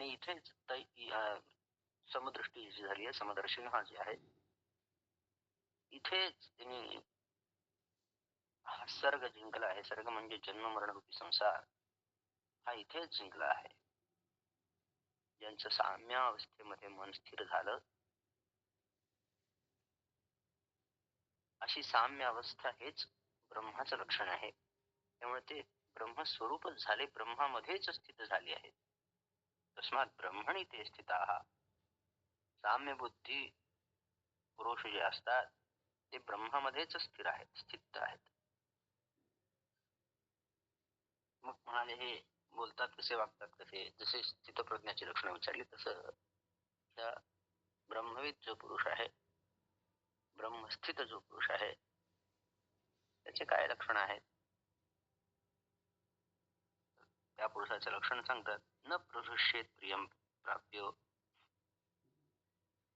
आणि इथेच समदृष्टी जी झाली आहे, समदर्शन हा जे आहे, इथेच त्यांनी हा सर्ग जिंकला आहे. सर्ग म्हणजे जन्म मरण रूपी संसार हा इथेच जिंकला आहे. ज्यांचं साम्यावस्थेमध्ये मन स्थिर झालं, अशी साम्य अवस्था हेच ब्रह्माचं लक्षण आहे. त्यामुळे ते ब्रह्मस्वरूपच झाले, ब्रह्मामध्येच स्थित झाले आहेत. तस्मात ब्रह्मणी ते स्थिताः. साम्य बुद्धी पुरुष जे असतात ते ब्रह्मामध्येच स्थिर आहेत, स्थित आहेत. मग म्हणाले हे बोलतात कसे, वागतात कसे, जसे स्थितप्रज्ञाची लक्षणं विचारली तसं त्या ब्रह्मविद जो पुरुष आहे, ब्रह्मस्थित जो पुरुष आहे, त्याचे काय लक्षण आहेत? त्या पुरुषाचे लक्षण सांगतात. न प्रहृष्येत प्रियम प्राप्य.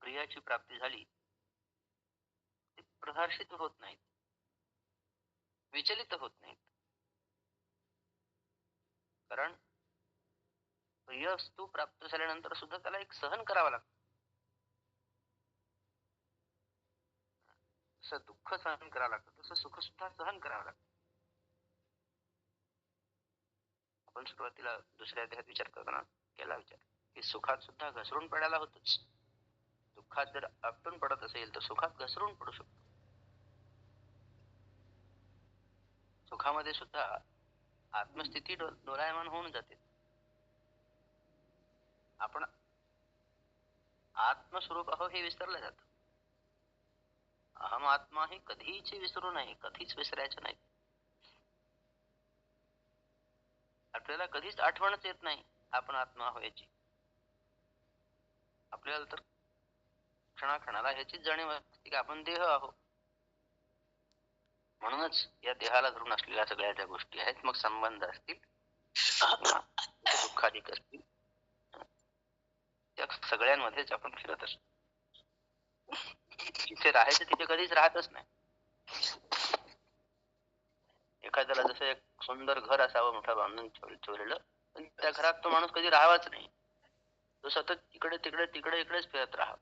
प्रियाची प्राप्ती झाली ते प्रहर्षित होत नाहीत, विचलित होत नाहीत. कारण प्रिय वस्तू प्राप्त झाल्यानंतर सुद्धा त्याला एक सहन करावं लागतं. जसं दुःख सहन करावं लागतं तसं सुख सुद्धा सहन करावं लागतं. आपण सुरुवातीला दुसऱ्या अध्यायात विचार करताना केला विचार की सुखात सुद्धा घसरून पडायला होतच. दुःखात जर आपटून पडत असेल तर सुखात घसरून पडू शकतो. सुखामध्ये सुद्धा आत्मस्थिती डोलायमान होऊन जाते. आपण आत्मस्वरूप आहो हे विसरलं जात. अहम आत्मा हे कधीच विसरू नये, कधीच विसरायचं नाही. आपल्याला कधीच आठवणच येत नाही आपण आत्मा आहो याची. आपल्याला तर क्षणाक्षणाला ह्याचीच जाणीव असते की आपण देह आहो. म्हणूनच या देहाला धरून असलेल्या सगळ्या ज्या गोष्टी आहेत, मग संबंध असतील, दुःखाधिक असतील, त्या सगळ्यांमध्येच आपण फिरत असतो. जिथे राहायचं तिथे कधीच राहतच नाही. एखाद्याला जसं एक सुंदर घर असावं मोठं बांधून ठेवलेलं, पण त्या घरात तो माणूस कधी राहावाच नाही. तो सतत इकडे तिकडे तिकडे इकडेच फिरत राहा.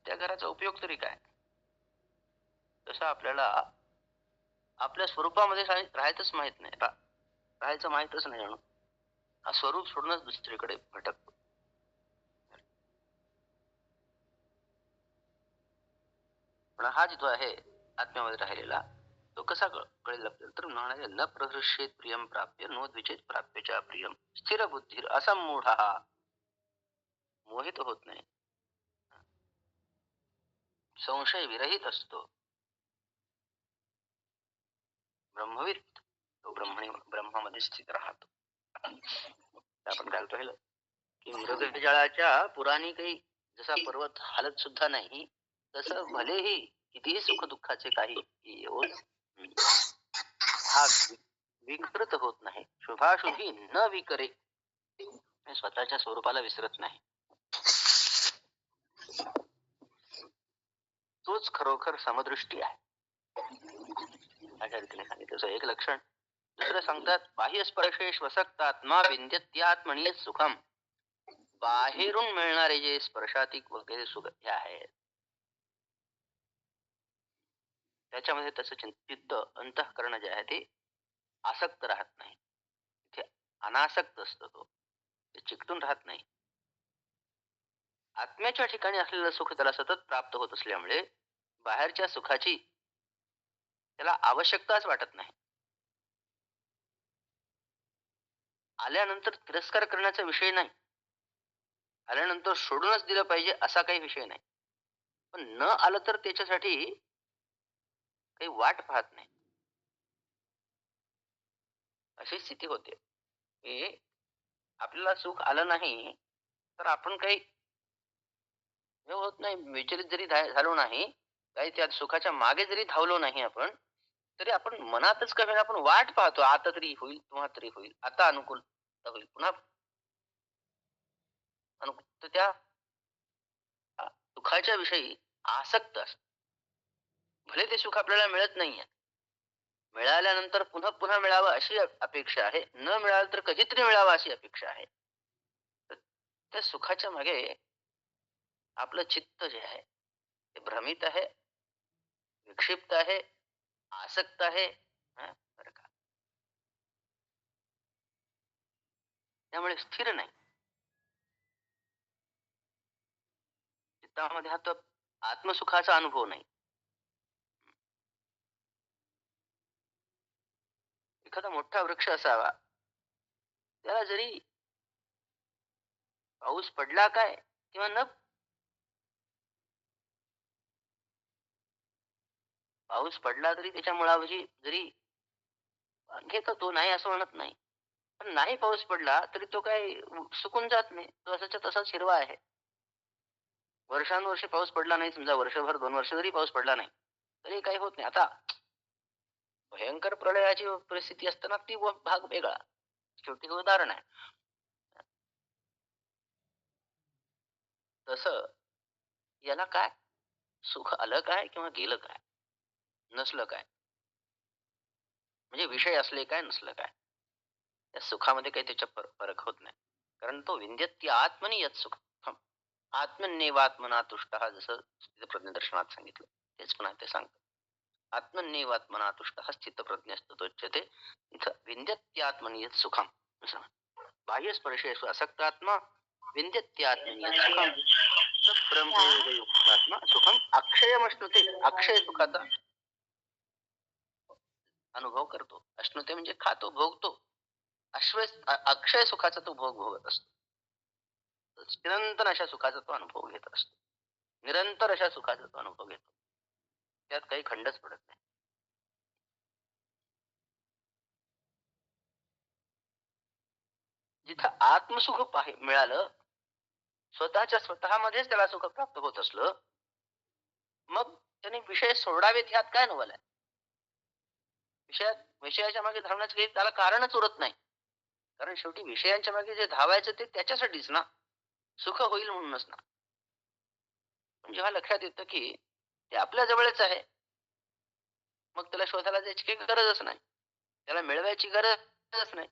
त्या घराचा उपयोग तरी काय? तसं आपल्याला आपल्या स्वरूपामध्ये राहायचंच माहित नाही, राहायचं माहितच नाही. म्हणून हा स्वरूप सोडूनच दुसरीकडे भटकतो. पण हा जो आहे आत्म्यामध्ये राहिलेला तो कसा कळेल आपल्याला? तर म्हणाले न प्रहृष्येत प्रियम प्राप्य नोद्विचेत प्राप्यच्या प्रियम स्थिर बुद्धी असा मूढ हा मोहित होत नाही, संशय विरहित असतो. ब्रह्मविद तो ब्रह्मामध्ये स्थित राहतो. आपण काय पाहिलं की मृगजळाच्या पुराणी काही जसा पर्वत हालत सुद्धा नाही, तसं भलेही कितीही सुख दुःखाचे काही येऊन हा विकृत होत नाही. शुभाशुभी न विकरे, स्वतःच्या स्वरूपाला विसरत नाही. तोच खरोखर समदृष्टी आहे. अशा रीतीने सांगितलं. एक लक्षण. दुसरं सांगतात बाह्य स्पर्शेश वसक्त आत्मा विंध्यत्यात्मनीय सुखम. बाहेरून मिळणारे जे स्पर्शातिक वगैरे सुख हे आहेत, त्याच्यामध्ये तसं चित्त अंतःकरण जे आहे ते आसक्त राहत नाही. ते अनासक्त असतो, तो चिकटून राहत नाही. आत्म्याच्या ठिकाणी असलेलं सुख त्याला सतत प्राप्त होत असल्यामुळे बाहेरच्या सुखाची त्याला आवश्यकताच वाटत नाही. आल्यानंतर तिरस्कार करण्याचा विषय नाही, आल्यानंतर सोडूनच दिलं पाहिजे असा काही विषय नाही. पण न आलं तर त्याच्यासाठी काही वाट पाहत नाही, अशी स्थिती होते. की आपल्याला सुख आलं नाही तर आपण काही हे होत नाही, विचलित जरी झालो नाही, काही त्या सुखाच्या मागे जरी धावलो नाही आपण, तरी आपण मनातच कमी आपण वाट पाहतो. आता तरी होईल, तेव्हा तरी होईल, आता अनुकूल होईल, पुन्हा अनुकूल. तर त्या सुखाच्या विषयी आसक्त असत. भले ते सुख आपल्याला मिळत नाहीये, मिळाल्यानंतर पुन्हा पुन्हा मिळावं अशी अपेक्षा आहे, न मिळालं तर कधीतरी मिळावं अशी अपेक्षा आहे. तर त्या सुखाच्या मागे आपलं चित्त जे आहे ते भ्रमित आहे, विक्षिप्त आहे, आसक्त आहे. बरं का. त्यामुळे स्थिर नाही. चित्तामध्ये हा तो आत्मसुखाचा अनुभव नाही. एखादा मोठा वृक्ष असावा, त्याला जरी पाऊस पडला काय किंवा न पाऊस पडला तरी त्याच्या मुळावजी जरी घेतो तो, नाही असं म्हणत नाही. पण नाही पाऊस पडला तरी तो काही सुकून जात नाही. तो असाच्या तसाच हिरवा आहे. वर्षानुवर्षे पाऊस पडला नाही, समजा वर्षभर 2 वर्ष जरी पाऊस पडला नाही, तरी काही होत नाही. आता भयंकर प्रलयाची परिस्थिती असताना ती भाग वेगळा. शेवटी हे उदाहरण आहे. तसं याला काय सुख आलं काय किंवा गेलं काय, नसलं काय, म्हणजे विषय असले काय, नसलं काय. त्या सुखामध्ये काही त्याच्या फरक होत नाही. कारण तो विंध्यत्य आत्मनि यत् सुखम आत्मन्येवात्मना तुष्टः, जसं स्थितप्रज्ञ सांगितलं तेच पुन्हा ते सांगतात. आत्मन्येवात्मना तुष्टः स्थितप्रज्ञस्तुच्यते. इथं विंध्यत्यात्मनि यत् सुखम असं बाह्य स्पर्शेषु असक्त आत्मा विंध्यत्यात्मनि यत् सुखम स ब्रह्मयोगयुक्तात्मा सुखम अक्षयमश्नुते. अक्षय सुखाचा अनुभव करतो. अश्नुते म्हणजे खातो, भोगतो. अक्षय सुखाचा तो भोग भोगत असतो. निरंतर अशा सुखाचा तो अनुभव घेत असतो. निरंतर अशा सुखाचा तो अनुभव घेतो. त्यात काही खंडच पडत नाही. जिथं आत्मसुख मिळालं, स्वतःच्या स्वतःमध्येच त्याला सुख प्राप्त होत असलं, मग त्याने विषय सोडावेत ह्यात काय नवल आहे. विषयाच्या मागे धावण्याचं काही त्याला कारणच उरत नाही. कारण शेवटी विषयांच्या मागे जे धावायचं ते त्याच्यासाठीच ना, सुख होईल म्हणूनच ना. पण जेव्हा लक्षात येतं की ते आपल्या जवळच आहे, मग त्याला शोधायला जायची काही गरजच नाही. त्याला मिळवायची गरजच नाही.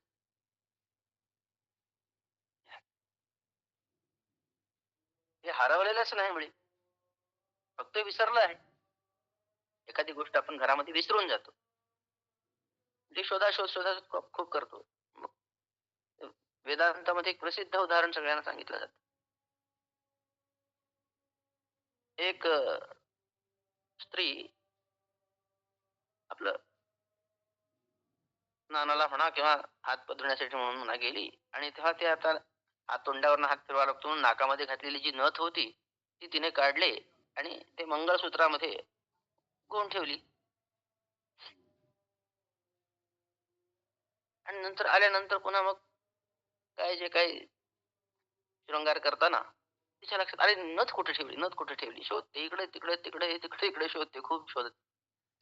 हे हरवलेलंच नाही मुळी. फक्त विसरलं आहे. एखादी गोष्ट आपण घरामध्ये विसरून जातो. ते शोधाशोध खूप करतो. मग वेदांतामध्ये एक प्रसिद्ध उदाहरण सगळ्यांना सांगितलं जातं. एक स्त्री आपलं स्नानाला म्हणा किंवा हात पाय धुण्यासाठी म्हणून म्हणा गेली आणि तेव्हा ते आता हात तोंडावरनं हात फिरवावा लागतो म्हणून नाकामध्ये घातलेली जी नथ होती, ती तिने काढली आणि ते मंगळसूत्रामध्ये गुंफून ठेवली. आणि नंतर आल्यानंतर पुन्हा मग काय जे काही शृंगार करताना तिच्या लक्षात, अरे नथ कुठे ठेवली, नथ कुठे ठेवली, शोधते इकडे तिकडे तिकडे तिकडे इकडे शोधते, खूप शोधत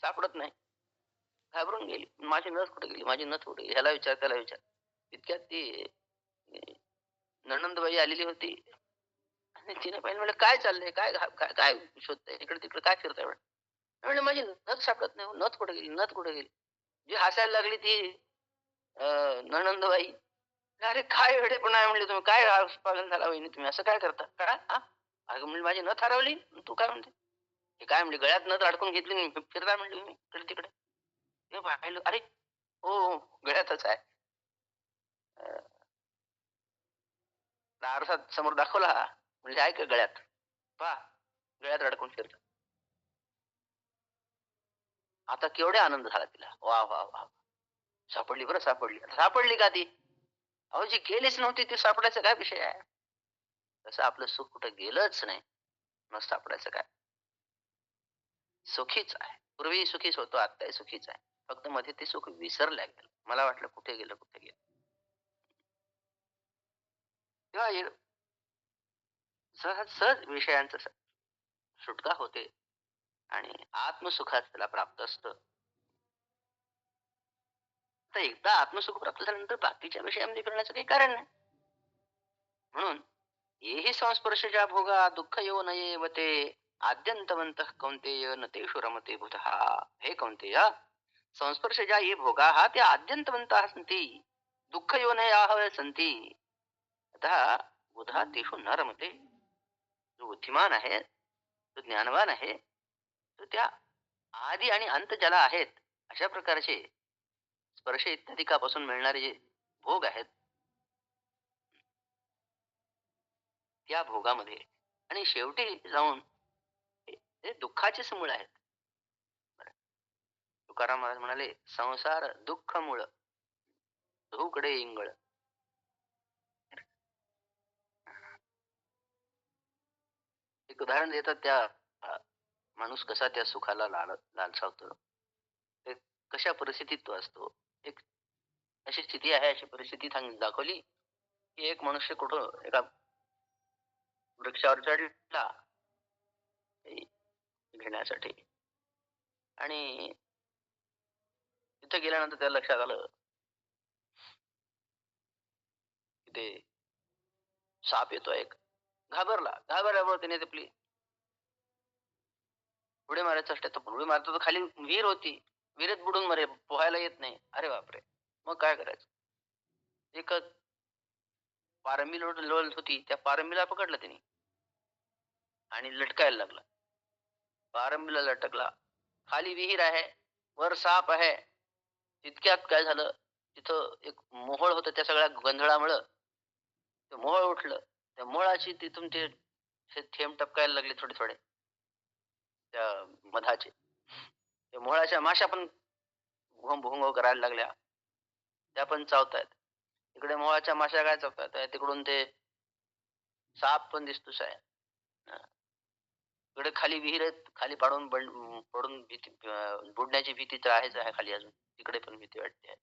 सापडत नाही. घाबरून गेली, माझी नथ कुठे गेली, माझी नथ कुठे गेली, ह्याला विचार त्याला विचार. इतक्यात ती नणंदबाई आलेली होती आणि तिने पाहिलं, म्हणलं काय चाललंय, काय काय काय शोधताय इकडे तिकडे, काय फिरताय म्हणलं. म्हणलं माझी नथ सापडत नाही हो, नथ कुठे गेली, नथ कुठे गेली. जी हसायला लागली ती नणंदबाई. अरे काय वेडेपणा आहे म्हणले तुम्ही, काय पागल झाला वहिनी तुम्ही, असं काय करता काय हा. अगं म्हणली माझी नथ हरवली, तू काय म्हणते. हे काय म्हणली, गळ्यात नथ अडकून घेतली आणि फिरता म्हणली तुम्ही इकडे तिकडे. हे पाहिलं, अरे हो हो, गळ्यातच आहे. अं, आरसा समोर दाखवला, म्हणजे आहे का गळ्यात, पहा गळ्यात अडकून फिरत. आता केवढा आनंद झाला तिला, वा वा वा, सापडली बरं, सापडली. सापडली का ती, अहो जी गेलीच नव्हती ती सापडायचा काय विषय आहे. तसं आपलं सुख कुठं गेलंच नाही, मग सापडायचं काय. सुखीच आहे, पूर्वी सुखीच होतो, आत्ताही सुखीच आहे. फक्त मध्ये ते सुख विसरल्या गेलं. मला वाटलं कुठे गेलं कुठे गेलं. तेव्हा सहज सहज विषयांचं सुटका होते आणि आत्मसुखात त्याला प्राप्त असतं. तर एकदा आत्मसुख प्राप्त झाल्यानंतर बाकीच्या विषयामध्ये फिरण्याचं काही कारण नाही. म्हणून येहि संस्पर्शजा भोगा दुःख येऊ नये व ते आद्यंतवंत कौंतेय न तेषु रमते बुधः. हे कौंतेय, संस्पर्शजा ये भोगाः ते आद्यन्तवन्तः सन्ति दुःखयोनयाः सन्ति अतः बुधा तेषु न रमते. जो बुद्धिमान आहे, जो ज्ञानवान आहे, तो त्या आदी आणि अंत ज्याला आहेत अशा प्रकारचे स्पर्श इत्यादिकापासून मिळणारे जे भोग आहेत त्या भोगामध्ये आणि शेवटी जाऊन हे दुःखाचेच मूळ आहेत. तुकाराम महाराज म्हणाले, संसार दुःख मूळ धूकडे इंगळ. एक उदाहरण देतात त्या माणूस कसा त्या सुखाला लालसावतो, ते कशा परिस्थितीत तो असतो. एक अशी स्थिती आहे, अशी परिस्थिती दाखवली की एक मनुष्य कुठं एका वृक्षावर चढला ते घेण्यासाठी आणि तिथे गेल्यानंतर त्याला लक्षात आलं की ते साप येतो एक. घाबरल्यामुळे त्याने आपली उडी मारायचं असते, तर उडी मारतो तर खाली विहीर होती, विहिरीत बुडून मरे, पोहायला येत नाही. अरे बापरे, मग काय करायचं. एक पारंबी लोळत होती, त्या पारंबीला पकडलं त्याने आणि लटकायला लागला. पारंबीला लटकला, खाली विहीर आहे, वर साप आहे. तितक्यात काय झालं, तिथं एक मोहोळ होतं, त्या सगळ्या गोंधळामुळं ते मोहोळ उठलं. त्या मोळाची तिथून ते थेंब टपकायला लागले थोडे थोडे त्या मधाचे. त्या मोळाच्या माशा पण भुंग भुंग करायला लागल्या, त्या पण चावतायत. इकडे मोळाच्या माशा काय चावतायत, तिकडून ते साप पण दिसतोच आहे. इकडे खाली विहीर आहेत, खाली पडून भीती, बुडण्याची भीती तर आहेच आहे खाली. अजून तिकडे पण भीती वाटते,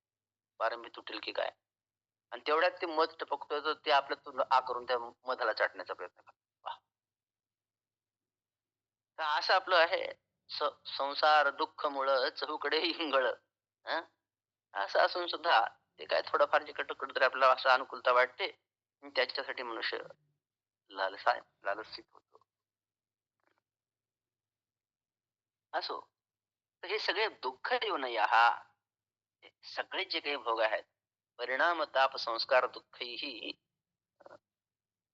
पारंबी तुटेल की काय. आणि तेवढ्यात ते मध टपकतोय, तर ते आपलं आ करून त्या मधाला चाटण्याचा प्रयत्न करतो. तर असं आपलं आहे. संसार दुःख मुळ चहूकडे इंगळ. हं? असं असून सुद्धा ते काय थोडंफार जे कुठेतरी आपल्याला असं अनुकूलता वाटते, आणि त्याच्यासाठी मनुष्य लालसित होतो. असो, तर हे सगळे दुःख येऊ नये हा सगळे जे काही भोग आहेत, परिणाम ताप संस्कार दुःखही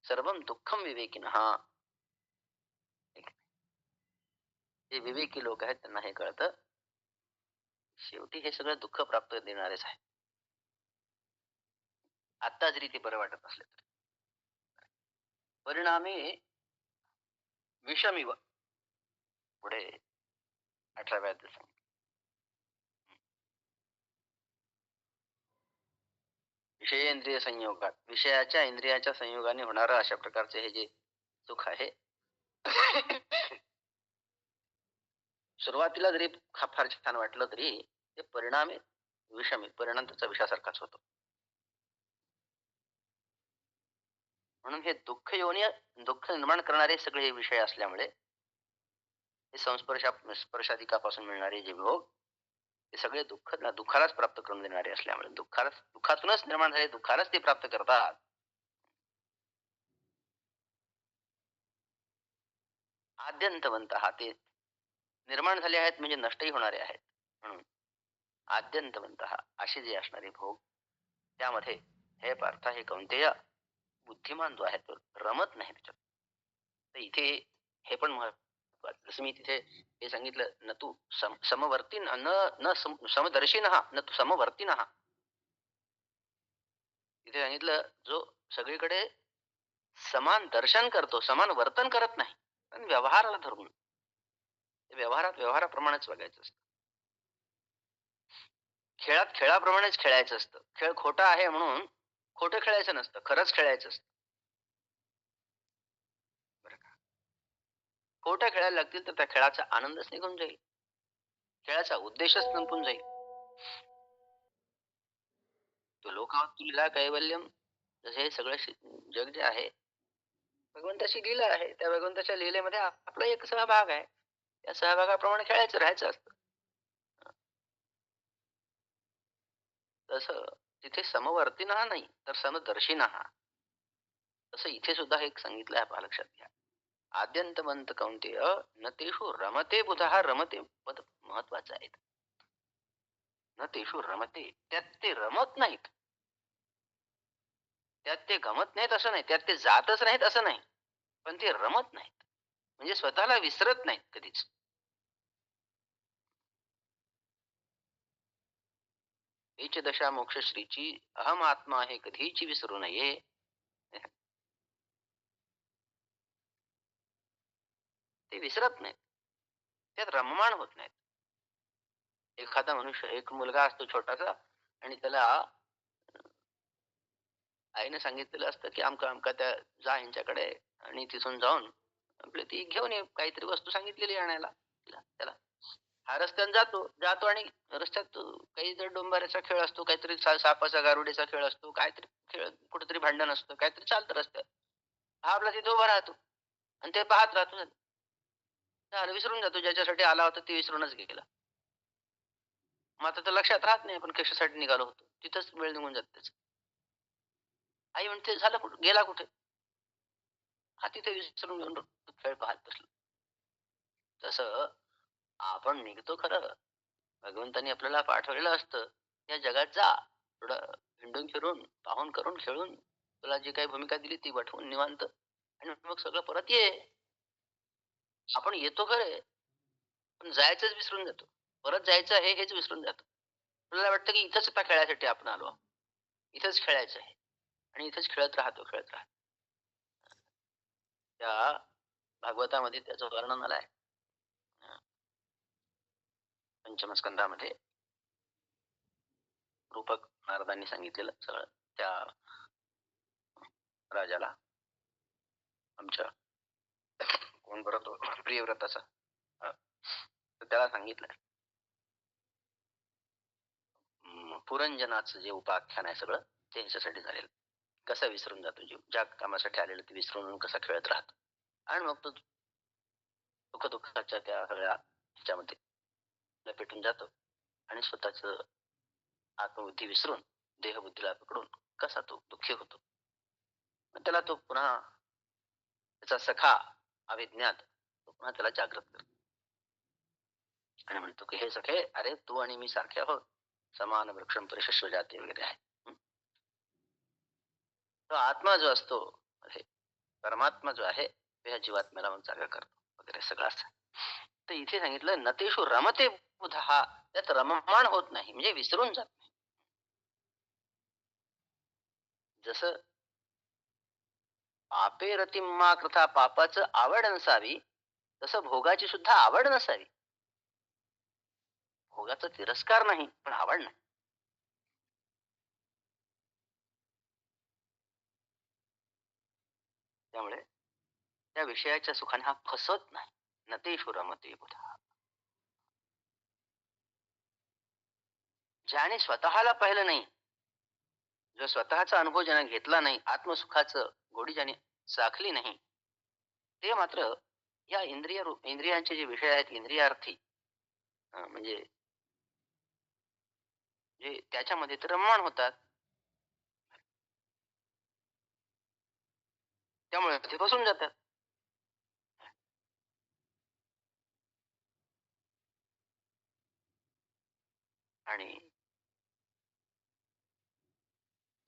सर्वम दुःखम विवेकिनः. जे विवेकी लोक आहेत त्यांना हे कळतं, शेवटी हे सगळं दुःख प्राप्त देणारेच आहे. आता जरी ते बरं वाटत असले तर परिणामी विषमिव. पुढे 18व्या अध्यायात सांगितलं. विषयेंद्रिय संयोगात, विषयाच्या इंद्रियाच्या संयोगाने होणारं अशा प्रकारचे हे जे सुख आहे, सुरुवातीला जरी फार छान वाटलं तरी ते परिणामी विषमी, परिणाम त्याचा विषासारखाच होतो. म्हणून हे दुःख दुःख निर्माण करणारे सगळे हे विषय असल्यामुळे हे स्पर्शाधिकापासून मिळणारे जे भोग, ते सगळे दुःखालाच प्राप्त करून देणारे असल्यामुळे दुःखातूनच निर्माण झाले, दुःखालाच ते प्राप्त करतात. आद्यंतवंत ते निर्माण झाले आहेत म्हणजे नष्टही होणारे आहेत. म्हणून आद्यंतवंत असे जे असणारे भोग, त्यामध्ये हे पार्थ, हे कौंतेय, बुद्धिमान जो आहे तो रमत नाही त्याच्यात. तर इथे हे पण महत्वाचं, जसं मी तिथे हे सांगितलं, न तू समवर्ती न न समदर्शीन न तू समवर्तीन. तिथे सांगितलं, जो सगळीकडे समान दर्शन करतो, समान वर्तन करत नाही, पण व्यवहाराला धरून व्यवहाराप्रमाणेच वागायचं असतं. खेळात खेळाप्रमाणेच खेळायचं असतं. खेळ खोटा आहे म्हणून खोटं खेळायचं नसतं, खरंच खेळायचं असतं. बरं का? खोटं खेळायला लागतील तर त्या खेळाचा आनंदच निघून जाईल, खेळाचा उद्देशच संपून जाईल. तो लोकावत लीला कैवल्यम, जसे हे सगळं जग जे आहे भगवंताची लीला आहे, त्या भगवंताच्या लीलेमध्ये आपला एक सहभाग आहे. त्या सहभागाप्रमाणे खेळायचं राहायचं असतं. तसं तिथे समवर्तीन नाही तर समदर्शीन. तसं इथे सुद्धा एक सांगितलं आहे, पहा लक्षात घ्या. आद्यंतवंत कौंतेय न तेषु रमते बुधः, रमते पद महत्वाचं आहे. न तेषु रमते, त्यात ते रमत नाहीत, त्यात ते गमत नाहीत असं नाही, त्यात ते जातच नाहीत असं नाही, पण ते रमत नाहीत म्हणजे स्वतःला विसरत नाहीत कधीच. हेच दशा मोक्षश्रीची अहम आत्मा हे कधीच विसरू नये. ते विसरत नाहीत, त्यात रममाण होत नाहीत. एखादा मनुष्य, एक मुलगा असतो छोटासा, आणि त्याला आईने सांगितलेलं असतं की अमका अमका त्या जा ह्यांच्याकडे आणि तिथून जाऊन आपली ती घेऊन ये, काहीतरी वस्तू सांगितलेली आणायला त्याला. हा रस्त्याने जातो जातो आणि रस्त्यात काही जर डोंबाऱ्याचा खेळ असतो, काहीतरी सापाचा गारुडीचा खेळ असतो, काहीतरी खेळ, कुठेतरी भांडण असतं, काहीतरी चालतं रस्त्यात. हा आपला तिथे उभा राहतो आणि ते पाहत राहतो. झालं, विसरून जातो, ज्याच्यासाठी आला होता ते विसरूनच गेला. मग आता तर लक्षात राहत नाही आपण कशासाठी निघालो होतो, तिथंच वेळ निघून जात त्याचा. आई म्हणते झालं कुठं गेला कुठे, हा तिथे विसरून घेऊन खेळ पाहत बसलो. तसं आपण निघतो खरं, भगवंतांनी आपल्याला पाठवलेलं असतं, या जगात जा, थोडं हिंडून फिरून पाहून करून खेळून तुला जी काही भूमिका दिली ती वठवून निवांत, आणि मग सगळं परत ये. आपण येतो खरे, पण जायचंच विसरून जातो. परत जायचं आहे हेच विसरून जातो. आपल्याला वाटतं की इथंच आता खेळायसाठी आपण आलो, इथंच खेळायचं आहे, आणि इथंच खेळत राहतो खेळत राहतो. त्या भागवतामध्ये त्याचं वर्णन आलंय. पंचम स्कंदामध्ये रूपक नारदांनी सांगितलेलं सगळं त्या राजाला, आमच्या कोण बरं तो प्रियव्रताचा, तर त्याला सांगितलं पुरंजनाचं जे उपाख्यान आहे सगळं त्यांच्यासाठी झालेलं. कसा विसरून जातो जीव, ज्या कामासाठी आलेलं ते विसरून कसा खेळत राहतो, आणि मग तो दुःख दुःखाच्या त्या सगळ्या ह्याच्यामध्ये लपेटून जातो, आणि स्वतःच आत्मबुद्धी विसरून देहबुद्धीला पकडून कसा तो दुःखी होतो. मग त्याला तो पुन्हा त्याचा सखा अविज्ञात तो पुन्हा त्याला जागृत करतो आणि म्हणतो की हे सखे, अरे तू आणि मी सारखे आहोत, समान वृक्षम परिशस्व जाती वगैरे आहे. तो आत्मा जो असतो, हे परमात्मा जो आहे, तो ह्या जीवात्म्याला मग जागा करतो वगैरे सगळं असं. तर इथे सांगितलं नतेषु रमते बुधः, त्यात रममाण होत नाही म्हणजे विसरून जात नाही. जसं पापे रतिम्मा कृथा, पापाचं आवड नसावी, तसं भोगाची सुद्धा आवड नसावी. भोगाचा तिरस्कार नाही, पण आवड नाही. त्यामुळे त्या विषयाच्या सुखाने हा फसत नाही. नतेषु रमते बुधा, ज्याने स्वतःला पाहिलं नाही, जो स्वतःचा अनुभव ज्याने घेतला नाही, आत्मसुखाचं गोडी ज्याने चाखली नाही, ते मात्र या इंद्रियांचे जे विषय आहेत इंद्रियार्थी, म्हणजे जे त्याच्यामध्ये तर रममाण होतात. त्यामुळे ते फसून जातात. आणि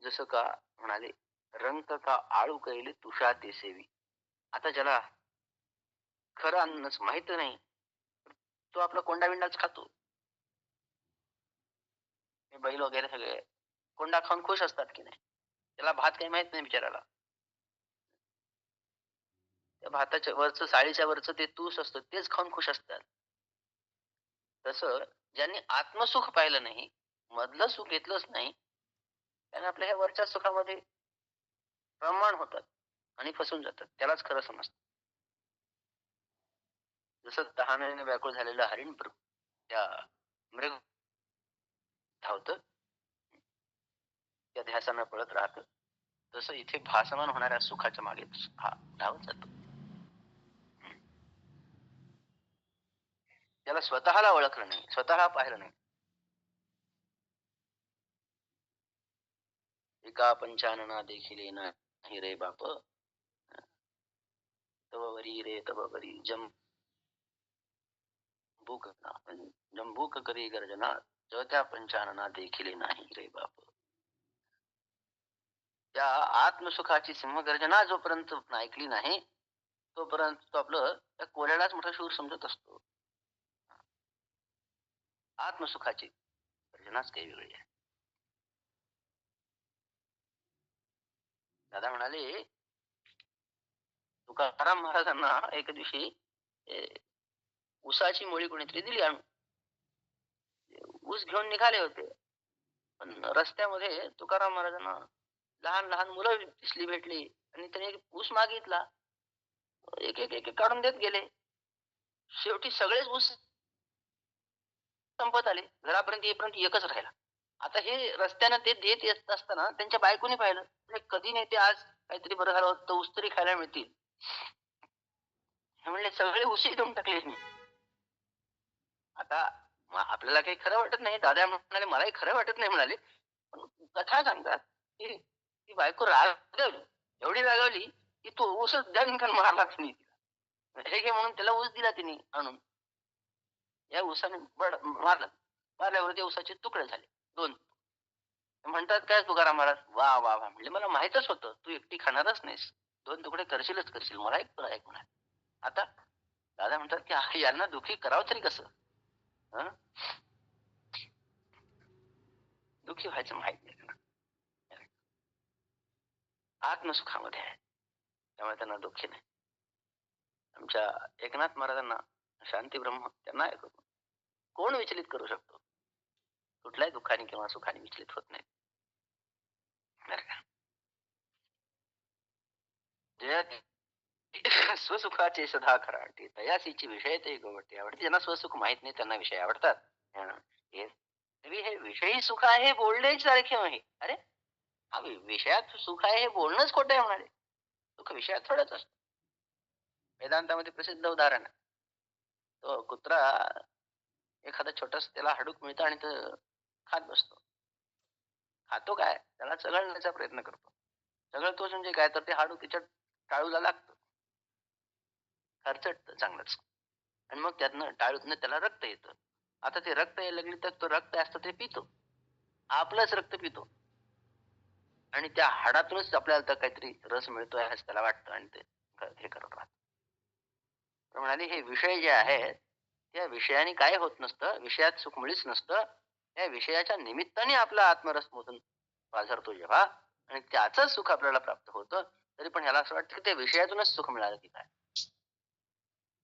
जसं का म्हणाले, रंक का आळू कैले तुषा ते सेवी. आता ज्याला खरं अन्नच माहित नाही, तो आपला कोंडा खातो. हे बैल वगैरे सगळे कोंडा खाऊन खुश असतात की नाही, त्याला भात काही माहित नाही बिचाराला. त्या भाताच्या वरचं, साळीच्या वरचं ते तूस असतं तेच खाऊन खुश असतात. तसं ज्यांनी आत्मसुख पाहिलं नाही, मधलं सुख घेतलंच नाही, त्याने आपल्या ह्या वरच्या सुखामध्ये प्रमाण होतात आणि फसून जातात. त्यालाच खरं समजतं. जसं तहानेने व्याकुळ झालेलं हरिण त्या मृग धावतं, त्या ध्यासानं पळत राहतं, तसं इथे भासमान होणाऱ्या सुखाच्या मागे हा धावत जातो. त्याला स्वतःला ओळखलं नाही, स्वतःला पाहिलं नाही. एका पंचानना देखील नाही रे बाप, तव वरी रे तव वरी जंबूक, जंबूक करी गर्जना, जो त्या पंचानना देखील नाही रे बाप. त्या आत्मसुखाची सिंहगर्जना जोपर्यंत ऐकली नाही तोपर्यंत तो आपलं त्या कोल्यालाच मोठा शूर समजत असतो. आत्मसुखाची गर्जनाच काही वेगळी आहे. दादा म्हणाले तुकाराम महाराजांना एक दिवशी ऊसाची मुळी कोणीतरी दिली आणून. ऊस घेऊन निघाले होते, पण रस्त्यामध्ये तुकाराम महाराजांना लहान लहान मुलं दिसली भेटली आणि त्याने ऊस मागितला. एक एक एक काढून देत गेले. शेवटी सगळेच ऊस संपत आले. घरापर्यंत येईपर्यंत एकच राहिला. आता हे रस्त्यानं ते देत येत असताना त्यांच्या बायकोने पाहिलं, कधी नाही ते आज काहीतरी बरं झालं होतं, ऊस तरी खायला मिळतील. हे म्हणले सगळे ऊसही देऊन टाकले मी. आता आपल्याला काही खरं वाटत नाही. दादा म्हणाले मलाही खरं वाटत नाही म्हणाले, पण कथा सांगतात की ती बायको रागावली, एवढी रागावली की तो ऊसच दणकन मारला तिने. हे घे म्हणून त्याला ऊस दिला तिने आणून. या ऊसाने मारलं. मारल्यावर त्या ऊसाचे तुकडे झाले 2. म्हणतात काय तुकाराम महाराज, वा वा वा. म्हणजे मला माहितच होतं तू एकटी खाणारच नाहीस, 2 तुकडे करशीलच करशील. मला एक तुला एक म्हणा. आता दादा म्हणतात की यांना दुखी करावं तरी कसं. दुखी व्हायचं माहित नाही त्यांना. आत्मसुखामध्ये आहे त्यामुळे त्यांना दुःखी नाही. आमच्या एकनाथ महाराजांना शांती ब्रह्म त्यांना कोण विचलित करू शकतो. कुठल्याही दुःखाने किंवा सुखाने विचलित होत नाही. स्वसुखाचे सदा खराटे तयासीची विषय ते गोवटे आवडते. ज्यांना स्वसुख माहित नाही त्यांना विषय आवडतात. हे विषयी सुख आहे बोलणे सारखे आहे. अरे हा विषयात सुख आहे हे बोलणंच खोटं आहे म्हणाले. सुख विषयात थोडंच असत. वेदांतामध्ये प्रसिद्ध उदाहरण आहे. तो कुत्रा एखादा छोटास त्याला हाडूक मिळतं आणि तो खात बसतो. खातो काय, त्याला चघळण्याचा प्रयत्न करतो. चघळतोच म्हणजे काय, तर ते हाडूक त्याच्या टाळूला लागतं, खरचटतं चांगलंच. आणि मग त्यातनं टाळूतनं त्याला रक्त येतं. आता ते रक्त यायला लागली तर तो रक्त असतं ते पितो, आपलंच रक्त पितो आणि त्या हाडातूनच आपल्याला तर काहीतरी रस मिळतोय असं त्याला वाटतं आणि ते हे करत राहत. म्हणाले हे विषय जे आहेत त्या विषयाने काय होत नसतं, विषयात सुख मुळीच नसतं. त्या विषयाच्या निमित्ताने आपला आत्मरस मधून पाझरतो जेव्हा आणि त्याच सुख आपल्याला प्राप्त होतं, तरी पण ह्याला असं वाटतं की त्या विषयातूनच सुख मिळालं की काय.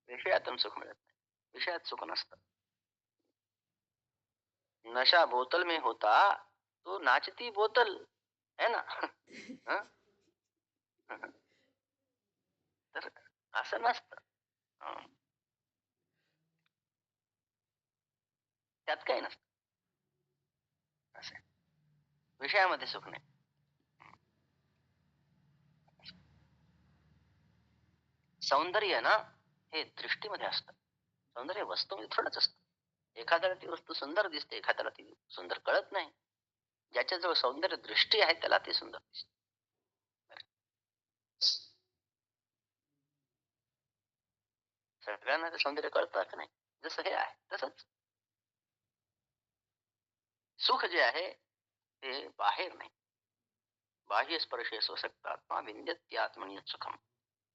विषयातून सुख मिळत नाही, विषयात सुख नसतं. नशा बोतल में होता तो नाचती बोतल है ना. तर असं नसतं. त्यात काही नसतं. असं विषयामध्ये सुख नाही. सौंदर्य ना हे दृष्टीमध्ये असतं. सौंदर्य वस्तूमध्ये थोडंच असतं. एखाद्याला ती वस्तू सुंदर दिसते, एखाद्याला ती सुंदर कळत नाही. ज्याच्याजवळ सौंदर्य दृष्टी आहे त्याला ते सुंदर दिसते. सगळ्यांना ते सौंदर्य कळतं का नाही. जसं हे आहे तसंच सुख जे आहे ते बाहेर नाही. बाह्य स्पर्शे स्वसक्त आत्मा विंद्यत्यात्मनि सुखम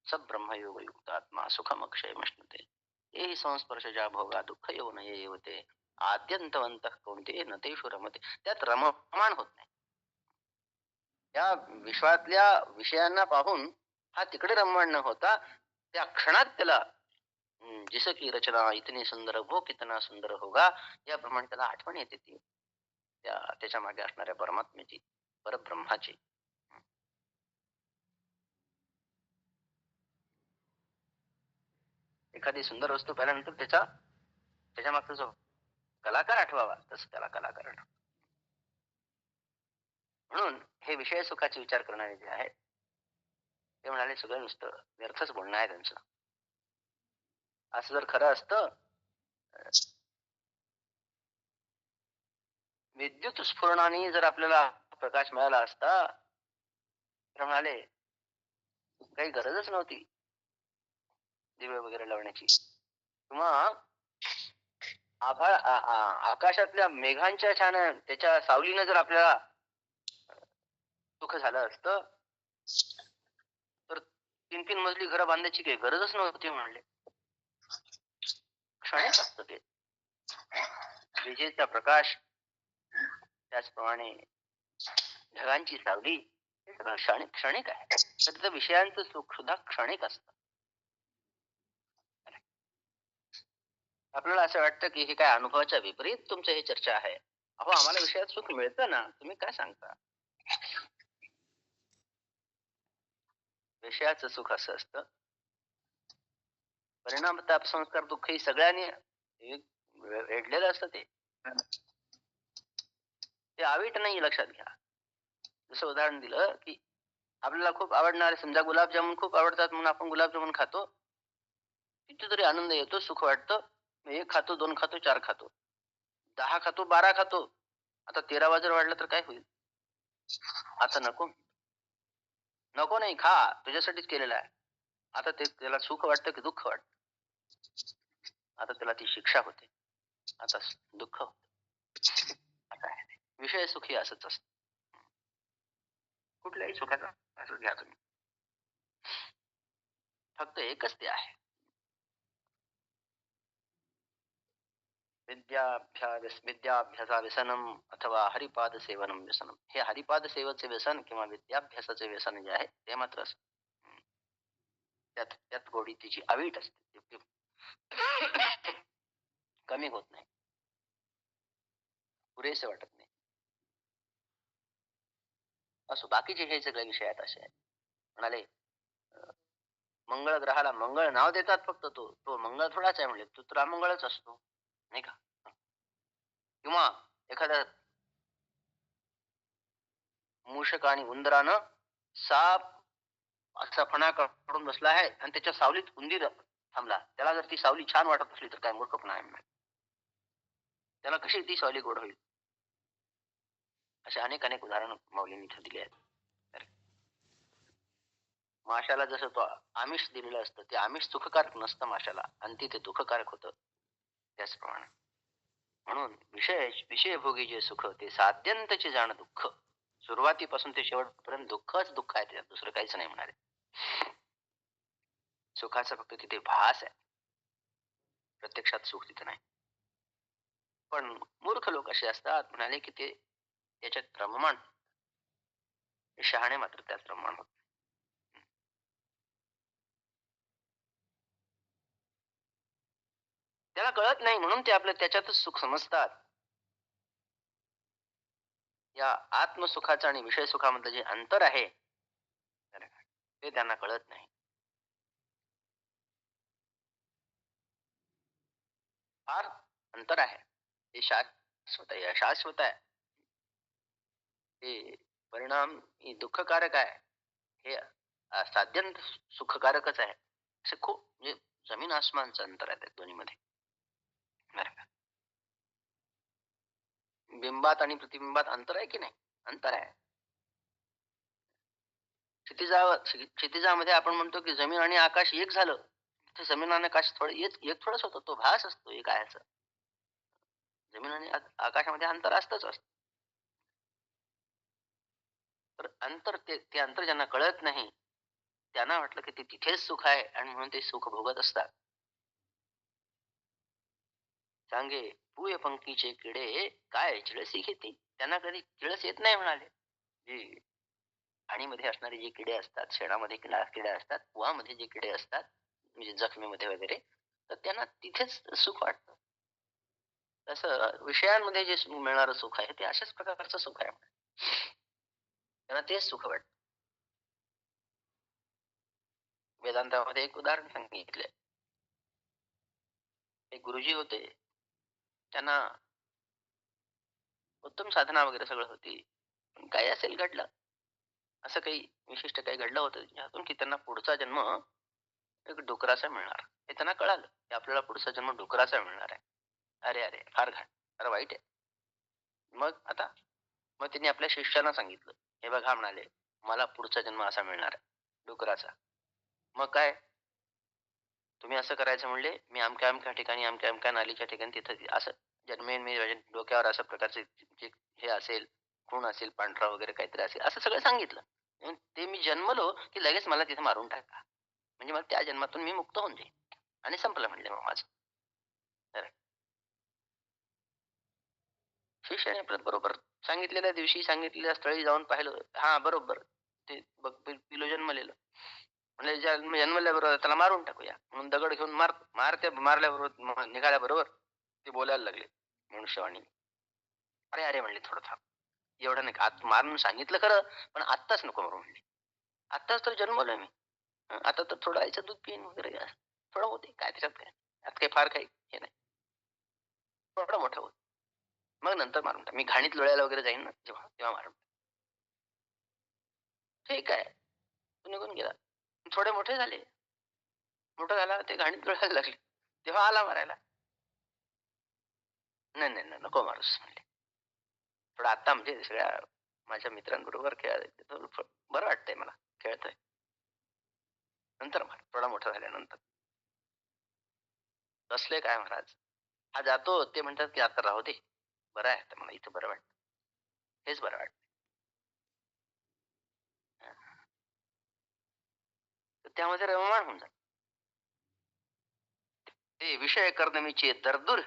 सब ब्रह्मयोग युक्त आत्मा सुखम अक्षय मश्नुते. हे संस्पर्शजा भोगा दुःख येऊ नये येवते आद्यंतवंत कोणते न तेषु रमते. त्यात रममाण होत नाही. त्या विश्वातल्या विषयांना पाहून हा तिकडे रममाण न होता त्या क्षणात त्याला जिस की रचना इतनी सुंदर वो कितना सुंदर होगा याप्रमाणे त्याला आठवण येते ती त्याच्या मागे असणाऱ्या परमात्म्याची, परब्रह्माची. एखादी सुंदर वस्तू पाहिल्यानंतर त्याच्या मागचा जो कलाकार आठवावा तसं त्याला कलाकार आठवतो. म्हणून हे विषय सुखाचे विचार करणारे जे आहेत ते म्हणाले सगळं नुसतं व्यर्थच बोलणं आहे त्यांचं. असं जर खरं असतं, विद्युत स्फुरणाने जर आपल्याला प्रकाश मिळाला असता तर म्हणाले काही गरजच नव्हती दिवे वगैरे लावण्याची. किंवा आकाशातल्या मेघांच्या छान त्याच्या सावलीनं जर आपल्याला सुख झालं असतं तर 3-3 मजली घरं बांधायची काही गरजच नव्हती म्हणले. क्षणिक असतं ते. विजेचा प्रकाश, त्याचप्रमाणे ढगांची सावली, हे सगळं क्षणिक आहे. तर त्या विषयांचं सुख सुद्धा क्षणिक असतं. आपल्याला असं वाटतं की हे काय अनुभवाच्या विपरीत तुमचं हे चर्चा आहे. अहो, आम्हाला विषयात सुख मिळतं ना, तुम्ही काय सांगता? विषयाचं सुख असं असतं, परिणाम ताप संस्कार दुःख ही सगळ्यांनी वेढलेलं असतं ते. ते अवीट नाही, लक्षात घ्या. जसं उदाहरण दिलं की आपल्याला खूप आवडणारे, समजा गुलाबजामुन खूप आवडतात म्हणून आपण गुलाबजामुन खातो. कितीतरी आनंद येतो, सुख वाटतं. 1 खातो, 2 खातो, 4 खातो, 10 खातो, 12 खातो. आता 13वा जर वाढला तर काय होईल? आता नको. नको नाही, खा. तुझ्यासाठीच केलेलं आहे. आता ते त्याला सुख वाटतं की दुःख वाटतं? आता त्याला ती शिक्षा होते. आता दुःख होतं. असं आहे ते. विषय सुखी असंच असतं. कुठल्याही सुखाचा असं घ्या तुम्ही. फक्त एकच ते आहे. विद्याभ्यासा व्यसनम अथवा हरिपाद सेवनम व्यसनम. हे हरिपाद सेवेचे व्यसन किंवा विद्याभ्यासाचे व्यसन जे आहे ते मात्र त्यात त्यात गोडी तिची अवीट असते. कमी होत नाही, पुरेसे वाटत नाही. असो, बाकीचे हे सगळे विषय आहेत असे आहेत. म्हणाले मंगळ ग्रहाला मंगळ नाव देतात, फक्त तो तो मंगळ थोडाच आहे म्हणजे तो तर अमंगळच असतो, नाही का? किंवा एखाद्या मूषक आणि उंदरानं साप असा फणा काढून बसला आहे आणि त्याच्या सावलीत उंदीर थांबला, त्याला जर ती सावली छान वाटत असली तर काय मूर्खपणा आहे? त्याला कशी ती सावली गोड होईल? असे अनेक अनेक उदाहरण माऊलींनी इथे दिले आहेत. तर माशाला जसं तो आमिष दिलेलं असतं, ते आमिष सुखकारक नसतं माशाला, आणि ते दुःखकारक होतं. त्याचप्रमाणे म्हणून विषयभोगी जे सुख ते साध्यंतचे जाण दुःख. सुरुवातीपासून ते शेवटपर्यंत दुःखच दुःख आहे, त्याच्यात दुसरं काहीच नाही म्हणाले. सुखाचा फक्त तिथे भास आहे, प्रत्यक्षात सुख तिथे नाही. पण मूर्ख लोक असे असतात म्हणाले की ते त्याच्यात रममाण, शहाणे मात्र त्यात रममाण होत. त्याला कळत नाही म्हणून ते आपल्या त्याच्यातच सुख समजतात. या आत्मसुखाचं आणि विषय सुखामधलं जे अंतर आहे ते त्यांना कळत नाही. फार अंतर आहे. ते शाश्वत आहे, शाश्वत आहे. ते परिणाम हे दुःखकारक आहे, हे साध्यंत सुखकारकच आहे. असे खूप म्हणजे जमीन आसमानचं अंतर आहे त्या दोन्हीमध्ये. बिंबात आणि प्रतिबिंबात अंतर आहे की नाही? अंतर आहे. क्षितिजामध्ये आपण म्हणतो की जमीन आणि आकाश एक झालं. तिथे जमीन आणि आकाश थोडं एक थोडंच होतं, तो भास असतो एक आहे. जमीन आणि आकाशामध्ये अंतर असतच असत. तर अंतर ते अंतर ज्यांना कळत नाही त्यांना वाटलं की ते तिथेच सुख आहे आणि म्हणून ते सुख भोगत असतात. सांगे पूय पंक्तीचे किडे काय चिळसी घेती. त्यांना कधी किळस येत नाही म्हणाले. जे खाणीमध्ये असणारे जे किडे असतात, शेणामध्ये किडे असतात, कुवामध्ये जे किडे असतात म्हणजे जखमेमध्ये वगैरे, तर त्यांना तिथेच सुख वाटतं. तसं विषयांमध्ये जे मिळणारं सुख आहे ते अशाच प्रकारचं सुख आहे. त्यांना तेच सुख वाटतं. वेदांतामध्ये एक उदाहरण सांगितले. एक गुरुजी होते, त्यांना उत्तम साधना वगैरे सगळं होती. पण काही असेल घडलं, असं काही विशिष्ट काही घडलं होतं त्यातून की त्यांना पुढचा जन्म एक डुकराचा मिळणार. हे त्यांना कळालं की आपल्याला पुढचा जन्म डुकराचा मिळणार आहे. अरे अरे, फार घाण, फार वाईट आहे. मग त्यांनी आपल्या शिष्याला सांगितलं, हे बघा म्हणाले, मला पुढचा जन्म असा मिळणार आहे, डुकराचा. मग काय, तुम्ही असं करायचं म्हणले, मी अमक्या अमक्या ठिकाणी अमक्या अमक्या नालीच्या ठिकाणी तिथं असं जन्मेन मी माझ्या डोक्यावर अशा प्रकारचे जे हे असेल, खून असेल पांढरा वगैरे काहीतरी असेल, असं सगळं सांगितलं. ते मी जन्मलो, की लगेच मला तिथे मारून टाका. म्हणजे मला त्या जन्मातून मी मुक्त होऊन जाईल आणि संपलं म्हणले मग माझं. तर शिष्याने आपल्या बरोबर सांगितलेल्या दिवशी सांगितलेल्या स्थळी जाऊन पाहिलं. हां, बरोबर. ते बघ पिल्लू जन्मलेलं. म्हणले जन्मल्याबरोबर त्याला मारून टाकूया. म्हणून दगड घेऊन मारल्याबरोबर निघाल्याबरोबर ते बोलायला लागले मनुष्यवाणीने. "अरे, अरे," म्हणले, "थोडं थांब. एवढं नाही का आत मार म्हणून सांगितलं खरं, पण आत्ताच नको मारू," म्हणले. "आत्ताच तर जन्मलोय मी. आता तर थोडं आईचं दूध पिईन वगैरे असं. थोडं होते काय त्याच्यात काय. त्यात काही फार काही हे नाही. थोडं मोठं होतं. मग नंतर मारून टाक. मी घाणीत लोळायला वगैरे जाईन ना जेव्हा, तेव्हा मारून टाक." ठीक आहे. तो निघून गेला. थोडे मोठे झाले. मोठा झाला ते घाणीत लोळायला लागले. तेव्हा आला मारायला. "नाही, नाही, नाही, नको मारूस," म्हणले. "थोडं आता म्हणजे सगळ्या माझ्या मित्रांबरोबर खेळायचं थोडं बरं वाटतंय मला. खेळतोय. नंतर मार, थोडा मोठा झाल्यानंतर." "कसले काय महाराज? हा जातो ते म्हणतात, की आता राहू दे. बरं आहे आता मला इथं बरं वाटतं. हेच बरं वाटतं." हां. तर त्यामध्ये रममाण होऊन जातं. ते विषय करदमीचे तरदूर,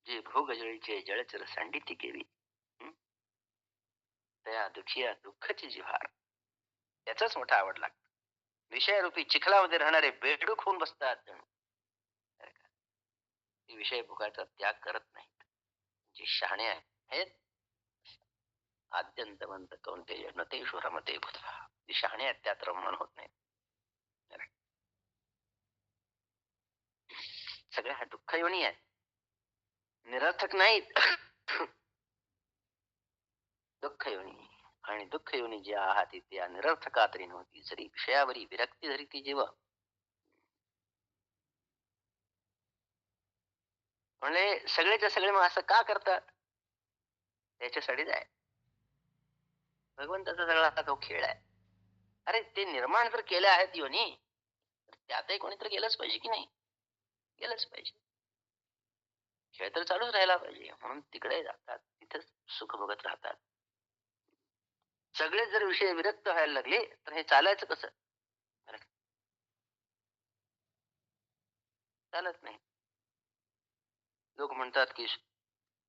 जे भोगजळीचे जळचर सांडिती केली. हं, तया दुखिया दुःखची जिव्हार. त्याचाच मोठा आवड लागतो. विषयरूपी चिखलामध्ये राहणारे बेडूक होऊन बसतात जणू. बरं का. ते विषय भोगाचा त्याग करत नाहीत. जे शहाणे आहेत, आद्यंतवंत कौंतेय न तेषु रमते बुधा. जे शहाणे आहेत त्यात रममाण होत नाहीत. बरं. सगळ्या दुःखयोनी आहेत. निरर्थक नाहीत. दुःखयोनी आणि दुःखयोनी जे आहात त्या निरर्थका तरी नव्हती. जरी विषयावरी विरक्ती जरी ती जेव्हा म्हणजे सगळेच्या सगळे मग असं का करतात? त्याच्यासाठीच आहे. भगवंताचा सगळा हा तो खेळ आहे. अरे ते निर्माण जर केले आहेत योनी, तर त्यातही कोणीतरी गेलंच पाहिजे की नाही? गेलंच पाहिजे. खेळ तर चालूच राहायला पाहिजे. म्हणून तिकडे जातात. तिथेच सुख भोगत राहतात. सगळेच जर विषय विरक्त व्हायला लागले, तर हे चालायचं कसं? बरं का? चालत नाही. लोक म्हणतात, की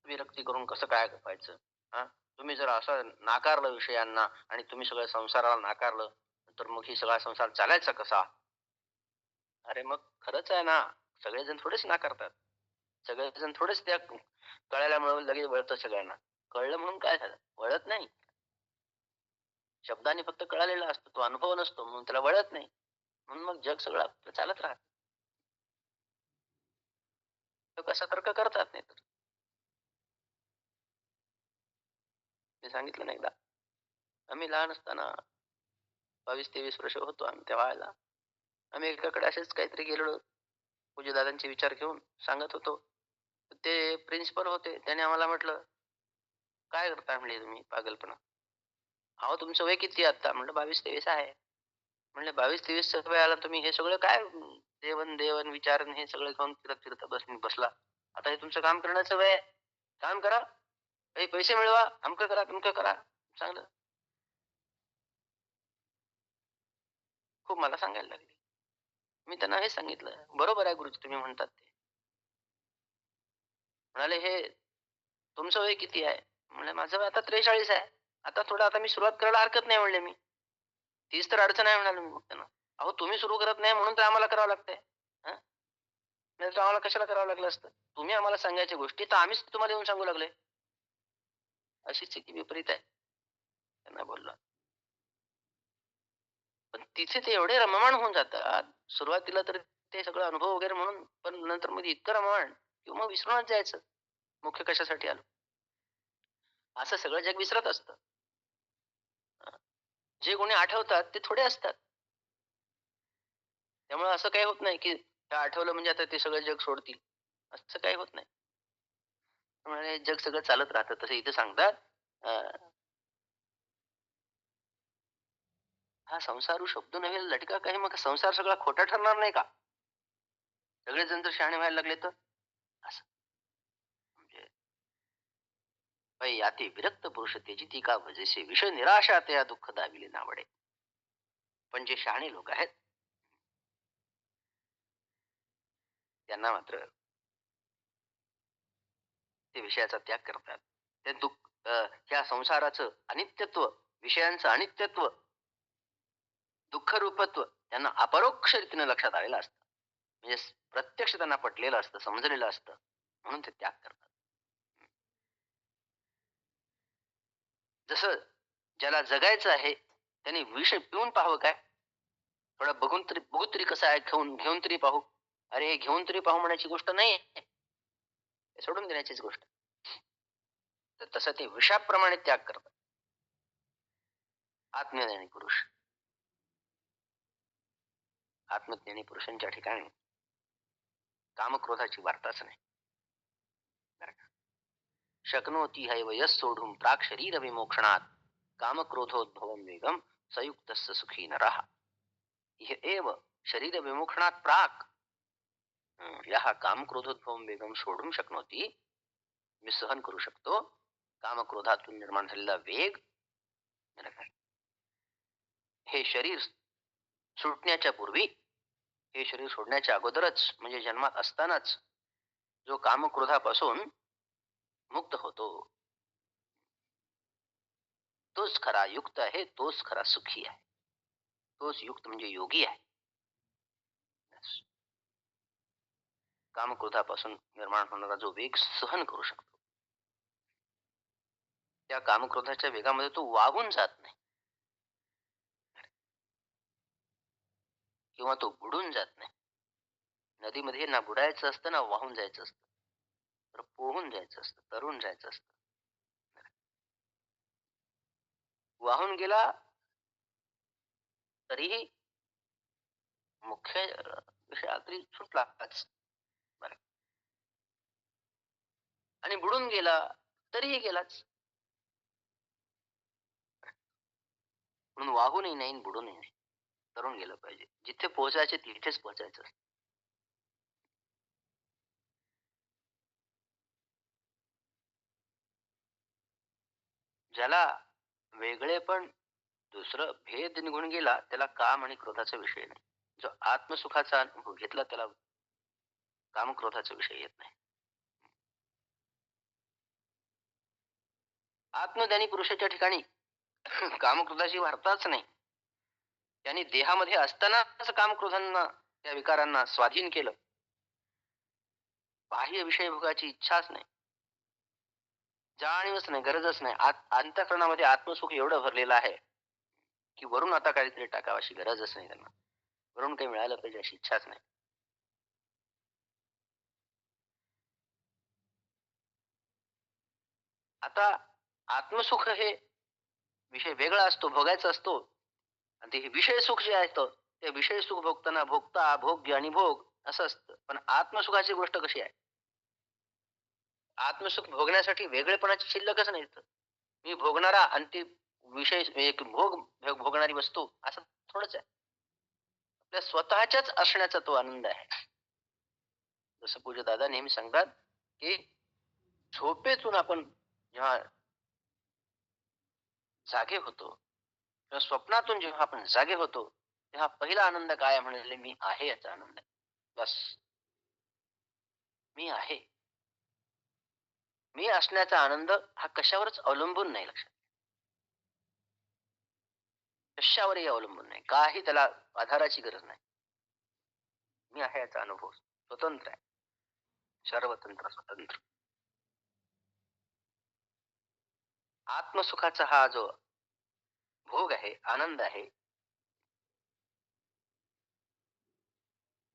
विरक्ती करून कसं काय व्हायचं? हां? तुम्ही जर असं नाकारलं विषयांना आणि तुम्ही सगळं संसाराला नाकारलं, तर मग ही सगळा संसार चालायचा कसा? अरे मग खरंच आहे ना. सगळेजण थोडेच नाकारतात. सगळेजण थोडेच त्या कळल्यामुळे लगेच वळतं सगळ्यांना. कळलं म्हणून काय झालं? वळत नाही. शब्दाने फक्त कळालेला असतो. तो अनुभव नसतो म्हणून त्याला वळत नाही. म्हणून मग जग सगळं आपलं चालत राहतं. लोक असा तर्क करतात नाही तर. मी सांगितलं ना एकदा. आम्ही लहान असताना 22-23 वर्ष होतो आम्ही त्या वेळेला. आम्ही एकाकडे असेच काहीतरी गेलेलो. पूज्यदादांचे विचार घेऊन सांगत होतो. ते प्रिन्सिपल होते. त्याने आम्हाला म्हटलं, "काय करता?" म्हणले, "तुम्ही पागलपणा." "अहो तुमचं वय किती आहे आता?" म्हटलं, "22-23 आहे." म्हणले, "22-23 वयाला तुम्ही हे सगळं काय देवण-देवण विचारण हे सगळं घेऊन फिरत-फिरत बसला. आता हे तुमचं काम करण्याचं वय आहे. काम करा, काही पैसे मिळवा, अमकं करा, तमकं करा." चांगलं खूप मला सांगायला लागले. मी त्यांना हे सांगितलं, "बरोबर आहे गुरुजी तुम्ही म्हणतात ते." म्हणाले, "हे तुमचं वय किती आहे?" म्हणलं, "माझं वय आता 43 आहे." आता मी सुरुवात करायला हरकत नाही म्हणले मी. 30 तर अडचण आहे म्हणालो मी मग त्यांना. "अहो तुम्ही सुरू करत नाही म्हणून तर आम्हाला करावं लागतंय. हं, नाहीतर आम्हाला कशाला करावं लागलं असतं? तुम्ही आम्हाला सांगायच्या गोष्टी तर आम्हीच तुम्हाला येऊन सांगू लागलोय." अशी स्थिती विपरीत आहे. त्यांना बोललो. पण तिथे ते एवढे रममाण होऊन जातात. सुरुवातीला तर ते सगळं अनुभव वगैरे म्हणून, पण नंतर मध्ये इतकं रममाण, की मग विसरूनच जायचं. मुख्य कशासाठी आलो? असं सगळं जग विसरत असतं. हं. जे कोणी आठवतात ते थोडे असतात. त्यामुळे असं काही होत नाही, की ते आठवलं म्हणजे आता ते सगळं जग सोडतील. असं काही होत नाही. त्यामुळे जग सगळं चालत राहतं. तसं इथे सांगतात अ, "हा संसारू शब्द नव्हे लटका काही मग संसार सगळा खोटा ठरणार नाही का?" सगळेजण जर शहाणे व्हायला लागले तर असं म्हणजे याती विरक्त पुरुष त्याची ती का भजेसे विषय निराशा त्या दुःख दाविले नावडे. पण जे शहाणे लोक आहेत त्यांना मात्र ते विषयाचा त्याग करतात. ते दुःख ह्या संसाराचं अनित्यत्व, विषयांचं अनित्यत्व, दुःख रूपत्व त्यांना अपरोक्ष रीतीने लक्षात आलेलं असतं. म्हणजे प्रत्यक्ष त्यांना पटलेलं असतं, समजलेलं असतं, म्हणून ते त्याग करतात. जसं ज्याला जगायचं आहे त्याने विष पिऊन पाहावं काय, थोडा बघू तरी कसं आहे, घेऊन घेऊन तरी पाहू. अरे हे घेऊन तरी पाहू म्हणायची गोष्ट नाही, सोडून देण्याचीच गोष्ट. तर तसं ते विषाप्रमाणे त्याग करतात आत्मज्ञानी पुरुष. आत्मज्ञानी पुरुषांच्या ठिकाणी कामक्रोधाची वार्ताच नाही. शक्नोती हैव यस सोढून प्राक शरीर विमोक्षणात कामक्रोधोद्भवम वेगम संयुक्तस्य सुखी नरः. एव शरीर विमोक्षणात प्राक या कामक्रोधोद्भवम वेगम सोडून शक्नोती, मी सहन करू शकतो कामक्रोधातून निर्माण झालेला वेग. हे शरीर सुटण्याच्या पूर्वी, हे शरीर सोडण्याच्या अगोदरच म्हणजे जन्मात असतानाच जो कामक्रोधापासून मुक्त होतो तोच खरा युक्त आहे, तोच खरा सुखी आहे, तोच युक्त म्हणजे योगी आहे. कामक्रोधापासून निर्माण होणारा जो वेग सहन करू शकतो, त्या कामक्रोधाच्या वेगामध्ये तो वाहून जात नाही किंवा तो बुडून जात नाही. नदीमध्ये ना बुडायचं असतं ना वाहून जायचं असतं, तर पोहून जायचं असतं, तरून जायचं असतं. वाहून गेला तरीही मुख्य विषय तरी सुटलाच, आणि बुडून गेला तरीही गेलाच. म्हणून वाहूनही नाही, बुडूनही नाही, तरुण गेलं पाहिजे. जिथे पोहोचायचे तिथेच पोहोचायचं. ज्याला वेगळे पण दुसरं भेद निघून गेला त्याला काम आणि क्रोधाचा विषय नाही. जो आत्मसुखाचा अनुभव घेतला त्याला काम क्रोधाचा विषय येत नाही. आत्मज्ञानी पुरुषाच्या ठिकाणी कामक्रोधाची वार्ताच नाही. त्यांनी देहामध्ये असतानाच कामक्रोधांना, त्या विकारांना स्वाधीन केलं. बाह्य विषय भोगाची इच्छाच नाही, जाणीवच नाही, गरजच नाही. अंतःकरणामध्ये आत्मसुख एवढं भरलेलं आहे की वरून आता काहीतरी टाकावं अशी गरजच नाही त्यांना. वरून काही मिळालं पाहिजे अशी इच्छाच नाही. आता आत्मसुख हे विषय वेगळा असतो, भोगायचा असतो. आणि ते विषय सुख जे आहे ते विषय सुख भोगताना भोगता, भोग्य आणि भोग असं असतं. पण आत्मसुखाची गोष्ट कशी आहे, आत्मसुख भोगण्यासाठी वेगळेपणाची शिल्लकच नाही. मी भोगणारा आणि ती विषय एक भोगणारी वस्तू असं थोडंच आहे. आपल्या स्वतःच्याच असण्याचा तो आनंद आहे. जसं पूज्य दादा नेहमी सांगतात की झोपेतून आपण जेव्हा जागे होतो किंवा स्वप्नातून जेव्हा आपण जागे होतो तेव्हा पहिला आनंद काय म्हणले, मी आहे याचा आनंद आहे. बस, मी आहे. मी असण्याचा आनंद हा कशावरच अवलंबून नाही. लक्षात, कशावरही अवलंबून नाही, काही त्याला आधाराची गरज नाही. मी आहे याचा अनुभव स्वतंत्र आहे, सर्वतंत्र स्वतंत्र. आत्मसुखाचा हा जो भोग आहे, आनंद आहे,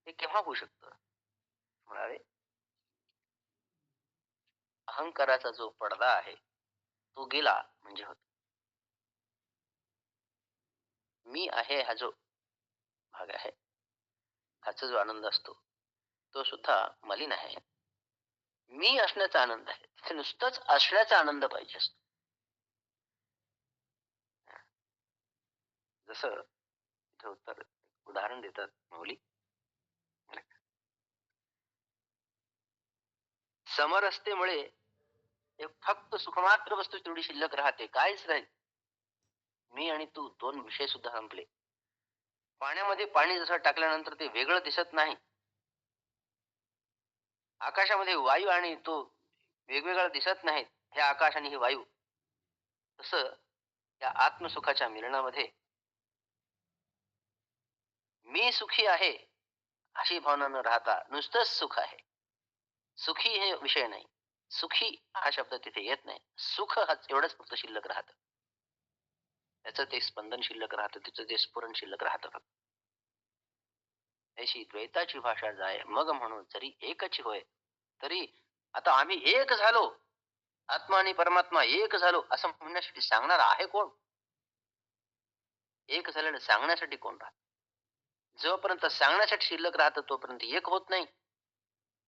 हे केव्हा होऊ शकतं म्हणाले, अहंकाराचा जो पडदा आहे तो गेला म्हणजे होत. मी आहे हा जो भाग आहे, ह्याचा जो आनंद असतो तो सुद्धा मलिन आहे. मी असण्याचा आनंद आहे, तिथे नुसतंच असण्याचा आनंद पाहिजे असतो. जसं इथे उत्तर उदाहरण देतात मौली, समरसतेमुळे एक फक्त सुखमात्र वस्तू तेवढी शिल्लक राहते, काहीच नाही. मी आणि तू दोन विषय सुद्धा संपले. पाण्यामध्ये पाणी जसं टाकल्यानंतर ते वेगळं दिसत नाही. आकाशामध्ये वायू आणि तो वेगवेगळा दिसत नाहीत. हे आकाश आणि हे वायू. तसं या आत्मसुखाच्या मिलनामध्ये मी सुखी आहे अशी भावना न राहता नुसतंच सुख आहे. सुखी हे विषय नाही. सुखी हा शब्द तिथे येत नाही. सुख हाच एवढंच फक्त शिल्लक राहतं. त्याचं ते स्पंदन शिल्लक राहतं, तिचं ते स्फुरण शिल्लक राहतं फक्त. अशी द्वैताची भाषा जाय मग म्हणून जरी एकच होय, तरी आता आम्ही एक झालो, आत्मा आणि परमात्मा एक झालो असं म्हणण्यासाठी सांगणार आहे कोण? एक झाल्यानं सांगण्यासाठी कोण राहत? जोपर्यंत सांगण्यासाठी शिल्लक राहतं तोपर्यंत एक होत नाही,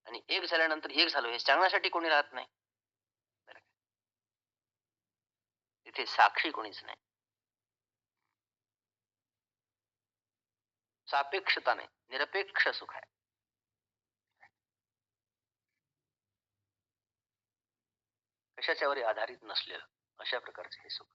आणि एक झाल्यानंतर एक झालो हे सांगण्यासाठी कोणी राहत नाही. बरं का? तिथे साक्षी कोणीच नाही. सापेक्षता नाही, निरपेक्ष सुख आहे. कशाच्यावरही आधारित नसलेलं अशा प्रकारचे हे सुख.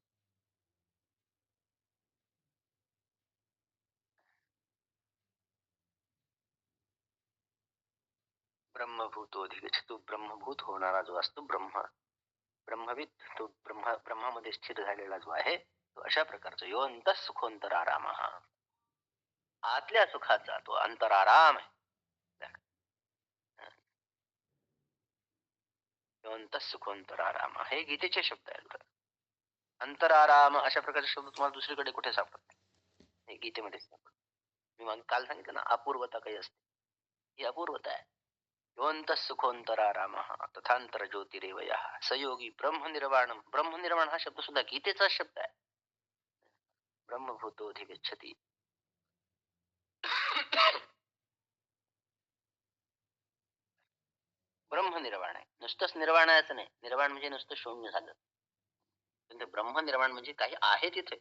ब्रह्मभूतोऽधिगच्छतु, ब्रह्मभूत होणारा जो असतो ब्रह्मविद, तो ब्रह्मामध्ये स्थिर झालेला जो आहे तो अशा प्रकारचा यो अंतः सुखोंतराराम, आतल्या सुखाचा तो अंतराराम आहे. यो अंतः सुखोंतराराम हे गीतेचे शब्द आहेत. अंतराराम अशा प्रकारचे शब्द तुम्हाला दुसरीकडे कुठे सापडत नाही, हे गीतेमध्ये सापडत. मी काल सांगितलं ना, अपूर्वता काही असते, ही अपूर्वता आहे. योऽन्तः सुखोऽन्तरारामः तथांतर ज्योतिरेवयः सयोगी ब्रह्मनिर्वाणम. ब्रह्मनिर्वाण हा शब्द सुद्धा गीतेचा शब्द आहे. ब्रह्मभूतोऽधिगच्छति. ब्रह्मनिर्वाण आहे. नुसतंच निर्वाण आहे असं नाही. निर्वाण म्हणजे नुसतं शून्य झालं. पण ते ब्रह्मनिर्वाण म्हणजे काही आहे तिथे.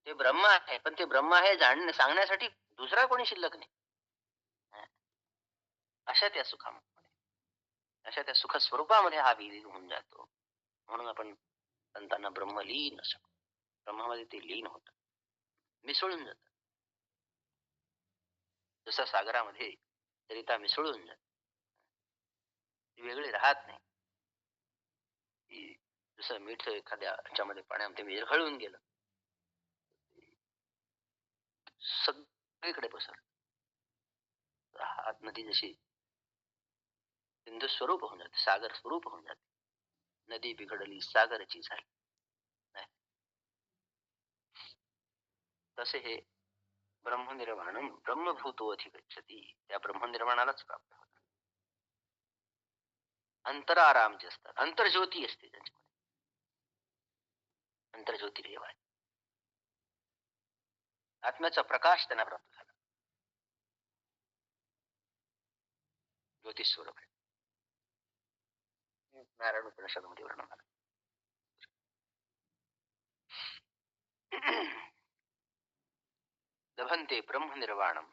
ते ब्रह्म आहे, पण ते ब्रह्म आहे सांगण्यासाठी दुसरा कोणी शिल्लक नाही. अशा त्या सुखामध्ये, अशा त्या सुख स्वरूपामध्ये हा विलीन होऊन जातो. म्हणून आपण संतांना ब्रह्मलीन असं, ब्रह्मामध्ये ते लीन होत, मिसळून जात. जसं सागरामध्ये सरिता मिसळून जाते, ती वेगळी राहत नाही. ती जसं मीठ एखाद्या ह्याच्यामध्ये पाण्यामध्ये विरघळून गेलं, सगळीकडे पसर. हात नदी जशी सिंधू स्वरूप होऊन जाते, सागर स्वरूप होऊन जाते. नदी बिघडली सागरची झाली. तसे हे ब्रह्मनिर्वाणम ब्रह्मभूतो अधिगच्छति, त्या ब्रह्मनिर्वाणालाच प्राप्त होत. अंतराराम जे असतात, अंतर्ज्योती असते त्यांच्यामध्ये, अंतर्ज्योतिरेव आहे. आत्म्याचा प्रकाश त्यांना प्राप्त झाला, ज्योतिष स्वरूप आहे. नारायण उपनिषदामध्ये वर्णन झालं. लभन्ते ब्रह्मनिर्वाणम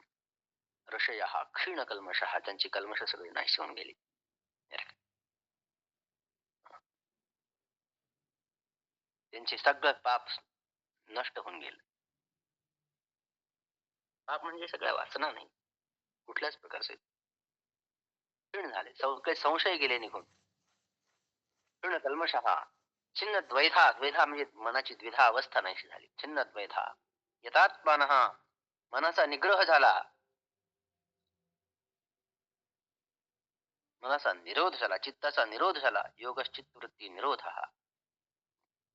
ऋषयः क्षीण कल्मषः, त्यांची कल्मष सगळी नाहीशी होऊन गेली. त्यांचे सगळं पाप नष्ट होऊन गेलं. पाप म्हणजे सगळ्या वासना नाही, कुठल्याच प्रकारचे क्षीण झाले, काही संशय गेले निघून. क्षीण कल्मषः छिन्न द्वैधा, द्वैधा म्हणजे मनाची द्विधा अवस्था नाहीशी झाली. छिन्न द्वैधा यथात्मानः, मनाचा निग्रह झाला, मनाचा निरोध झाला, चित्ताचा निरोध झाला. योगश्चित्त वृत्ती निरोध,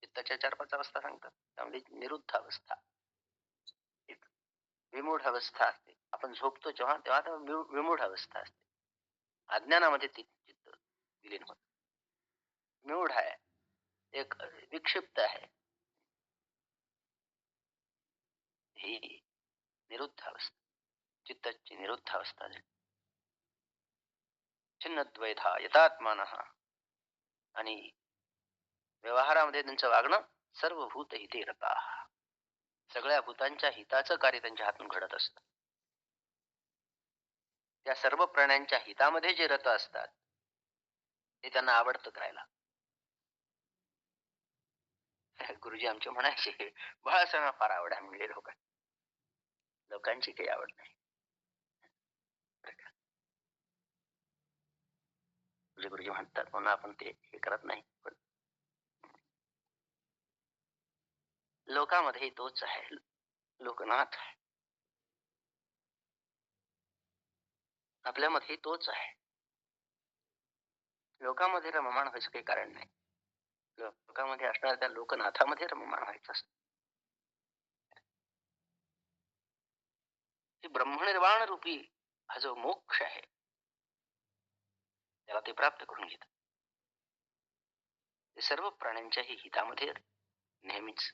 चित्ताच्या 4-5 अवस्था सांगतात, त्यामध्ये निरुद्ध अवस्था, एक विमूढ अवस्था असते. आपण झोपतो जेव्हा, तेव्हा विमूढ अवस्था असते. अज्ञानामध्ये ती चित्त विलीन होत, मूढ आहे, एक विक्षिप्त आहे, ही निरुद्ध अवस्था, चित्ताची निरुद्ध अवस्था झाली. छिन्न द्वैधा यथात्मानः, आणि व्यवहारामध्ये त्यांचं वागणं सर्व भूत हिते रताः, सगळ्या भूतांच्या हिताचं कार्य त्यांच्या हातून घडत असतं. त्या सर्व प्राण्यांच्या हितामध्ये जे रत असतात हे त्यांना आवडतं करायला. गुरुजी आमचे म्हणायचे, बाळासाहेबांना फार आवड आहे म्हणजे लोकांची काही आवड नाही. म्हणजे गुरुजी म्हणतात म्हणून आपण ते हे करत नाही. पण लोकांमध्ये तोच आहे, लोकनाथ आहे. आपल्यामध्ये तोच आहे. लोकांमध्ये रममाण व्हायचं काही कारण नाही. लोकांमध्ये असणाऱ्या त्या लोकनाथामध्ये रममाण व्हायचं असतं. ब्रह्मनिर्वाण रूपी हा जो मोक्ष आहे त्याला ते प्राप्त करून घेतात. ते सर्व प्राण्यांच्याही हितामध्ये नेहमीच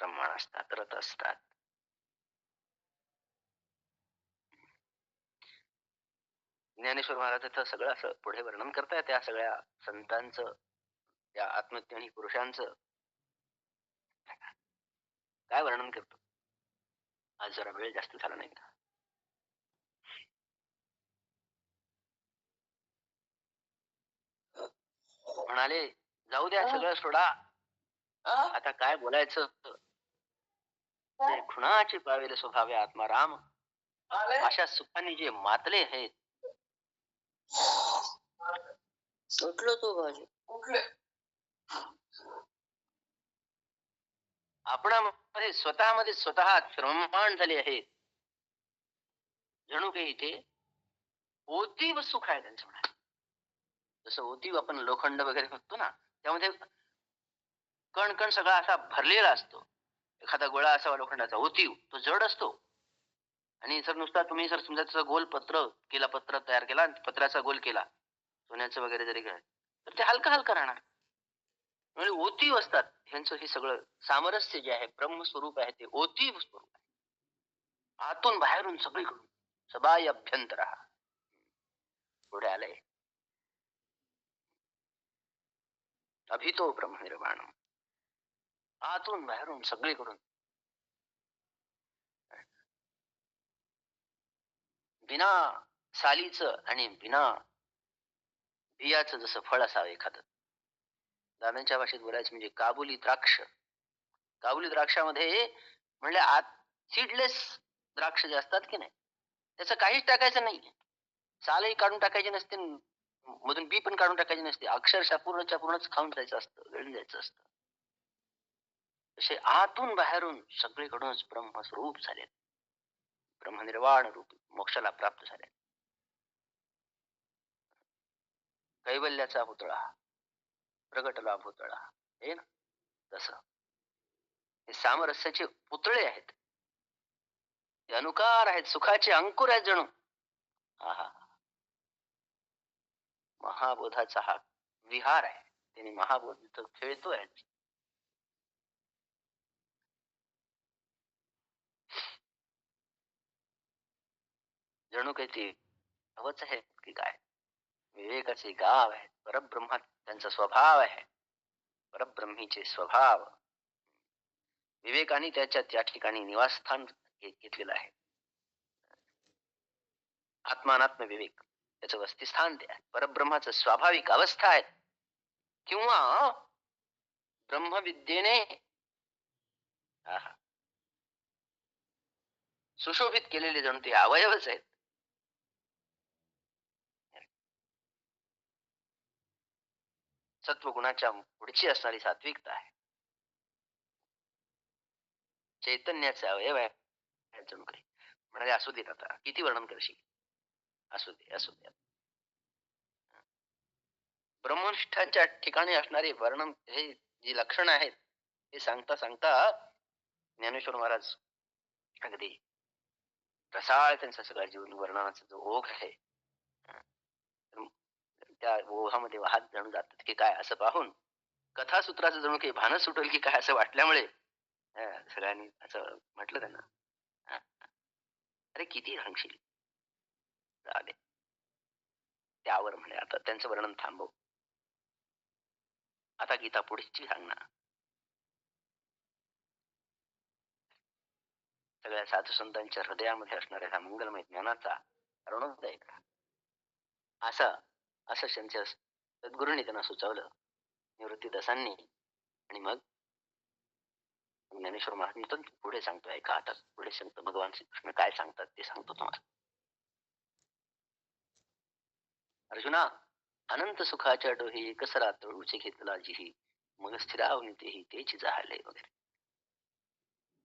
रममाण असतात, रत असतात. ज्ञानेश्वर महाराज इथं सगळं असं पुढे वर्णन करताय त्या सगळ्या संतांचं, त्या आत्मज्ञानी पुरुषांचं काय वर्णन करतो. आज जरा वेळ जास्त झाला नाही का? म्हणाले जाऊ द्या सगळं सोडा, आता काय बोलायचं. खुणाची पावेल स्वभावे आत्माराम, अशा सुखाने जे मातले आहेत. उठलो तो भाजी आपणामध्ये स्वतःमध्ये स्वतः रममाण झाले आहेत. जणू काही इथे ओतीव सुख आहे त्यांचं म्हणा. जसं ओतीव आपण लोखंड वगैरे बघतो ना, त्यामध्ये कण कण सगळा असा भरलेला असतो. एखादा गोळा असावा लोखंडाचा ओतीव, तो जड असतो. आणि जर नुसता तुम्ही जर समजा त्याचा गोल पत्र तयार केला, पत्राचा गोल केला, सोन्याचं वगैरे जरी केलं तर ते हलका हलका राहणार. म्हणजे ओतीव असतात. ह्यांचं हे सगळं सामरस्य जे आहे, ब्रह्मस्वरूप आहे, ते ओतीव स्वरूप आहे. आतून बाहेरून सगळीकडून सबाय अभ्यंतर पुढे आलंय. अभितो ब्रह्मनिर्वाण, आतून बाहेरून सगळीकडून बिना सालीचं आणि बिना बियाचं जसं फळ असावं एखादं. दादांच्या भाषेत बोलायचं म्हणजे काबुली द्राक्ष. काबुली द्राक्षामध्ये म्हणजे आत सीडलेस द्राक्ष जे असतात की नाही, त्याचं काहीच टाकायचं नाही. सालही काढून टाकायची नसते, मधून बी पण काढून टाकायची नसते. अक्षरशः पूर्णच्या पूर्णच खाऊन जायचं असतं, गळून जायचं असतं. तसे आतून बाहेरून सगळीकडूनच ब्रह्मस्वरूप झाले, ब्रह्मनिर्वाण रूप मोक्षाला प्राप्त झाले. कैवल्याचा पुतळा प्रगटला भूतळा, हे ना तसं हे सामरस्याचे पुतळे आहेत. ते अनुकार आहेत, सुखाचे अंकुर आहेत जणू. हा महाबोधाचा हा विहार आहे. त्यांनी महाबोध खेळतोय. जणू काही ते हवच आहे की काय. विवेकाचे गाव आहे. परब्रह्मात त्यांचा स्वभाव आहे. परब्रह्मीचे स्वभाव. विवेकाने त्याच्या त्या ठिकाणी निवासस्थान घेतलेलं आहे. आत्मानात्म विवेक त्याचं वस्तीस्थान ते आहे. परब्रह्माचं स्वाभाविक अवस्था आहे. किंवा ब्रह्मविद्येने सुशोभित केलेले जणू ते अवयवच आहेत. सत्वगुणाच्या पुढची असणारी सात्विकता आहे. चैतन्याचे अवयव आहे जणू काही. म्हणाले असू देत, आता किती वर्णन करशील, असू दे असू दे. ब्रह्मनिष्ठांच्या ठिकाणी असणारे वर्णन, हे जी लक्षणं आहेत, हे सांगता सांगता ज्ञानेश्वर महाराज अगदी रसाळ त्यांचा सगळा जीवन वर्णनाचा जो ओघ आहे त्या ओघामध्ये वाहत जणू जातात की काय. असं पाहून कथासूत्राचं जणू काही भानच सुटेल की काय असं वाटल्यामुळे सगळ्यांनी असं म्हटलं त्यांना, अरे किती सांगशील, चालेल त्यावर म्हणे आता त्यांचं वर्णन थांबव, आता गीता पुढची सांगणार. सगळ्या साधू संतांच्या हृदयामध्ये असणाऱ्या ह्या मंगलमय ज्ञानाचा अरुणोदय करा, असं असं त्यांचं सद्गुरूंनी त्यांना सुचवलं निवृत्तीदासांनी. आणि मग ज्ञानेश्वर महाराज पुढे सांगतोय, ऐका आता पुढे सांगतो भगवान श्रीकृष्ण काय सांगतात ते सांगतो तुम्हाला. अर्जुना, अनंत सुखाच्या डोही एकच रात्र उचे घेतला जिही, मग स्थिरावनीतेही तेची जाहले वगैरे.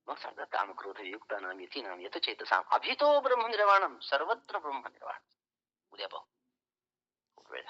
मग सांगतात काम क्रोध युक्तानाम यतीनाम यतचेतसाम अभितो ब्रह्मनिर्वाणम सर्वत्र ब्रह्मनिर्वाण. उद्या पाहू, खूप वेळ